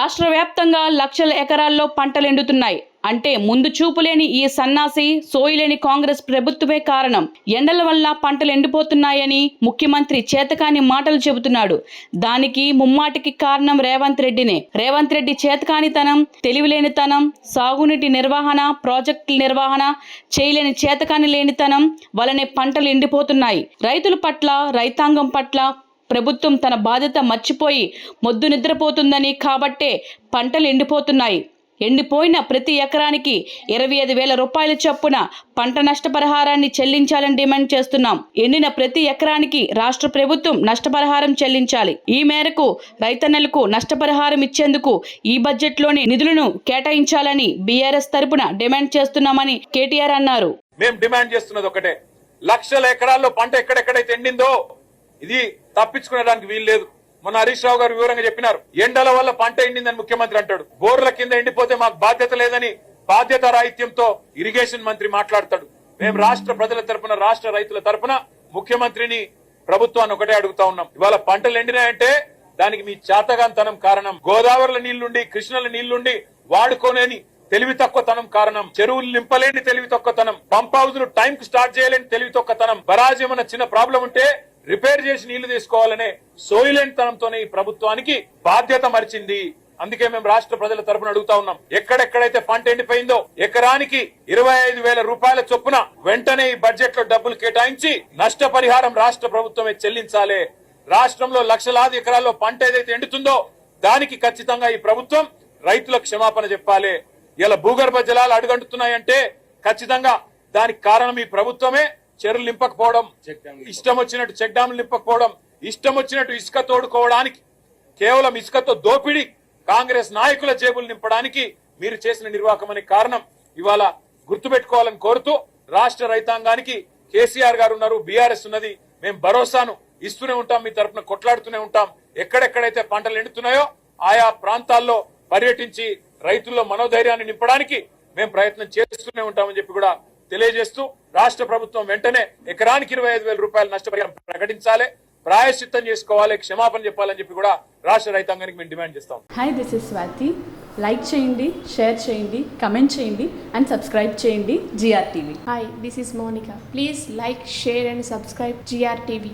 రాష్ట్ర వ్యాప్తంగా లక్షల ఎకరాల్లో పంటలెండుతున్నాయి. అంటే ముందు చూపు లేని ఈ సన్నాసి సోయిలేని కాంగ్రెస్ ప్రభుత్వమే కారణం. ఎండల వల్ల పంటలు ఎండిపోతున్నాయని ముఖ్యమంత్రి చేతకాని మాటలు చెబుతున్నాడు. దానికి ముమ్మాటికి కారణం రేవంత్ రెడ్డినే. రేవంత్ రెడ్డి చేతకానితనం, తెలివిలేనితనం, సాగునీటి నిర్వహణ, ప్రాజెక్టుల నిర్వహణ చేయలేని చేతకాని లేనితనం వలనే పంటలు ఎండిపోతున్నాయి. రైతుల పట్ల, రైతాంగం పట్ల ప్రభుత్వం తన బాధ్యత మర్చిపోయి మొద్దు నిద్రపోతుందని కాబట్టే పంటలు ఎండిపోతున్నాయి. ఎండిపోయిన ప్రతి ఎకరానికి 25,000 రూపాయల చొప్పున పంట నష్టపరిహారాన్ని చెల్లించాలని డిమాండ్ చేస్తున్నాం. ఎండిన ప్రతి ఎకరానికి రాష్ట్ర ప్రభుత్వం నష్టపరిహారం చెల్లించాలి. ఈ మేరకు రైతన్నలకు నష్టపరిహారం ఇచ్చేందుకు ఈ బడ్జెట్లోని నిధులను కేటాయించాలని బీఆర్ఎస్ తరపున డిమాండ్ చేస్తున్నామని కేటీఆర్ అన్నారు. మేము డిమాండ్ చేస్తున్నది ఒకటే, లక్షల ఎకరాల్లో పంట ఎక్కడెక్కడైతే ఎండిందో ఇది తప్పించుకునేడానికి వీలు లేదు. మొన్న హరీష్ రావు గారు వివరంగా చెప్పినారు. ఎండల వల్ల పంట ఎండిందని ముఖ్యమంత్రి అంటాడు. బోర్ల కింద ఎండిపోతే మాకు బాధ్యత లేదని బాధ్యత రాహిత్యంతో ఇరిగేషన్ మంత్రి మాట్లాడతాడు. మేము రాష్ట్ర ప్రజల తరపున, రాష్ట్ర రైతుల తరపున ముఖ్యమంత్రిని, ప్రభుత్వాన్ని ఒకటే అడుగుతా ఉన్నాం. ఇవాళ పంటలు ఎండినాయంటే దానికి మీ చేతగాంతనం కారణం. గోదావరిల నీళ్లుండి, కృష్ణల నీళ్లుండి వాడుకోలేని తెలివి తక్కువతనం కారణం. చెరువులు నింపలేని తెలివి తక్కువతనం. పంప్ హౌజులు టైం కు స్టార్ట్ చేయలేని తెలివి తక్కువతనం. బరాజ్ ఏమన్నా చిన్న ప్రాబ్లం ఉంటే రిపేర్ చేసి నీళ్లు తీసుకోవాలనే సోయిలెంట్తనంతోనే ఈ ప్రభుత్వానికి బాధ్యత మరిచింది. అందుకే మేము రాష్ట్ర ప్రజల తరపున అడుగుతా ఉన్నాం, ఎక్కడెక్కడైతే పంట ఎండిపోయిందో ఎకరానికి 25,000 రూపాయల చొప్పున వెంటనే ఈ బడ్జెట్ లో డబ్బులు కేటాయించి నష్టపరిహారం రాష్ట్ర ప్రభుత్వమే చెల్లించాలి. రాష్ట్రంలో లక్షలాది ఎకరాల్లో పంట ఏదైతే ఎండుతుందో దానికి ఖచ్చితంగా ఈ ప్రభుత్వం రైతులకు క్షమాపణ చెప్పాలి. ఇలా భూగర్భ జలాలు అడుగంటున్నాయంటే ఖచ్చితంగా దానికి కారణం ఈ ప్రభుత్వమే. చెరువులు నింపకపోవడం, ఇష్టం వచ్చినట్టు చెక్ డ్యాంలు నింపకపోవడం, ఇష్టం వచ్చినట్టు ఇసుక తోడుకోవడానికి, కేవలం ఇసుకతో దోపిడీ కాంగ్రెస్ నాయకుల జేబులు నింపడానికి మీరు చేసిన నిర్వాహకమనే కారణం ఇవాళ గుర్తుపెట్టుకోవాలని కోరుతూ, రాష్ట్ర రైతాంగానికి కేసీఆర్ గారు ఉన్నారు, బీఆర్ఎస్ ఉన్నది. మేము భరోసాను ఇస్తూనే ఉంటాం, మీ తరఫున కొట్లాడుతూనే ఉంటాం. ఎక్కడెక్కడైతే పంటలు ఎండుతున్నాయో ఆయా ప్రాంతాల్లో పర్యటించి రైతుల్లో మనోధైర్యాన్ని నింపడానికి మేము ప్రయత్నం చేస్తూనే ఉంటామని చెప్పి కూడా తెలియజేస్తూ, రాష్ట్ర ప్రభుత్వం వెంటనే ఎకరానికి 25,000 రూపాయలు నష్టపరిహారం ప్రకటించాలి, ప్రాయశ్చిత్తం చేసుకోవాలి, క్షమాపణ చెప్పాలని చెప్పి కూడా రాష్ట్ర రైతాంగానికి మేము డిమాండ్ చేస్తాం. Hi, this is Swathi. Like చేయండి, షేర్ చేయండి, కమెంట్ చేయండి అండ్ సబ్స్క్రైబ్ చేయండి GRTV. Hi, this is Monica. Please like, share and subscribe GRTV.